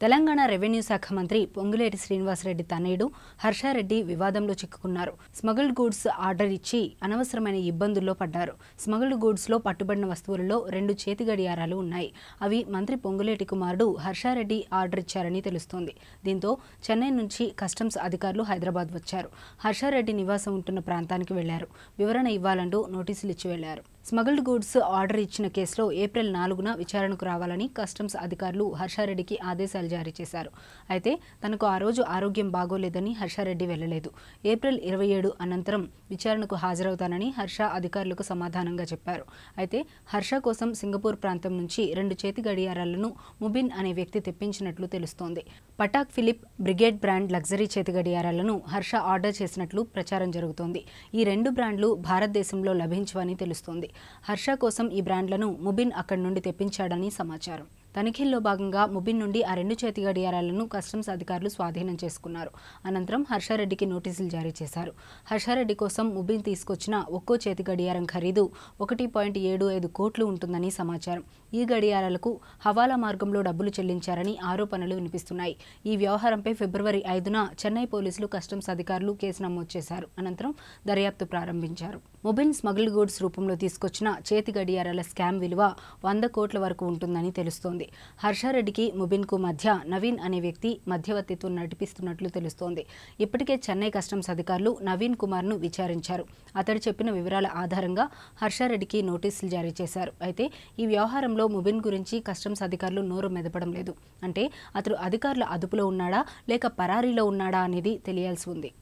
Telangana revenue శాఖ మంత్రి పొంగులేటి శ్రీనివాసరెడ్డి తనయుడు హర్షారెడ్డి వివాదంలో చిక్కుకున్నారు. స్మగుల్డ్ గూడ్స్ ఆర్డర్ ఇచ్చి అనవసరమైన ఇబ్బందుల్లో పడ్డారు. స్మగుల్డ్ గూడ్స్ లో పట్టుబడిన వస్తువులలో 2 చేతి గడియారాలు ఉన్నాయి. అవి మంత్రి పొంగులేటి కుమారుడు హర్షారెడ్డి ఆర్డర్ ఇచ్చారని తెలుస్తోంది. దీంతో చెన్నై నుంచి కస్టమ్స్ అధికారులు హైదరాబాద్ వచ్చారు. హర్షారెడ్డి నివాసం ఉంటున్న ప్రాంతానికి వెళ్లారు. వివరణ ఇవ్వాలంటూ నోటీసులు ఇచ్చి వెళ్లారు. స్మగుల్డ్ గూడ్స్ ఆర్డర్ ఇచ్చిన కేసులో ఏప్రిల్ 4న విచారణకు రావాలని కస్టమ్స్ అధికారులు హర్షారెడ్డికి ఆదేశాలు జారీ చేశారు. అయితే తనకు ఆ రోజు ఆరోగ్యం బాగోలేదని హర్షారెడ్డి వెళ్లలేదు. ఏప్రిల్ 27 అనంతరం విచారణకు హాజరవుతానని హర్ష అధికారులకు సమాధానంగా చెప్పారు. అయితే హర్ష కోసం సింగపూర్ ప్రాంతం నుంచి 2 చేతి గడియారాలను ముబిన్ అనే వ్యక్తి తెప్పించినట్లు తెలుస్తోంది. పటాక్ ఫిలిప్ బ్రిగేడ్ బ్రాండ్ లగ్జరీ చేతి గడియారాలను హర్ష ఆర్డర్ చేసినట్లు ప్రచారం జరుగుతోంది. ఈ 2 బ్రాండ్లు భారతదేశంలో లభించవని తెలుస్తోంది. హర్ష కోసం ఈ బ్రాండ్లను ముబిన్ అక్కడి నుండి తెప్పించాడని సమాచారం. తనిఖీల్లో భాగంగా ముబిన్ నుండి ఆ 2 చేతి గడియారాలను కస్టమ్స్ అధికారులు స్వాధీనం చేసుకున్నారు. అనంతరం హర్షారెడ్డికి నోటీసులు జారీ చేశారు. హర్షారెడ్డి కోసం ముబిన్ తీసుకొచ్చిన ఒక్కో చేతి గడియారం ఖరీదు 1.75 కోట్లు ఉంటుందని సమాచారం. ఈ గడియారాలకు హవాలా మార్గంలో డబ్బులు చెల్లించారని ఆరోపణలు వినిపిస్తున్నాయి. ఈ వ్యవహారంపై ఫిబ్రవరి 5న చెన్నై పోలీసులు కస్టమ్స్ అధికారులు కేసు నమోదు చేశారు. అనంతరం దర్యాప్తు ప్రారంభించారు. ముబిన్ స్మగుల్డ్ గూడ్స్ రూపంలో తీసుకొచ్చిన చేతి గడియారాల స్కామ్ విలువ 100 కోట్ల వరకు ఉంటుందని తెలుస్తోంది. హర్షారెడ్డికి ముబిన్ కు మధ్య నవీన్ అనే వ్యక్తి మధ్యవర్తిత్వం నడిపిస్తున్నట్లు తెలుస్తోంది. ఇప్పటికే చెన్నై కస్టమ్స్ అధికారులు నవీన్ కుమార్ ను విచారించారు. అతడు చెప్పిన వివరాల ఆధారంగా హర్షారెడ్డికి నోటీసులు జారీ చేశారు. అయితే ఈ వ్యవహారంలో ముబిన్ గురించి కస్టమ్స్ అధికారులు నోరు మెదపడం లేదు. అంటే అతడు అధికారుల అదుపులో ఉన్నాడా లేక పరారీలో ఉన్నాడా అనేది తెలియాల్సి ఉంది.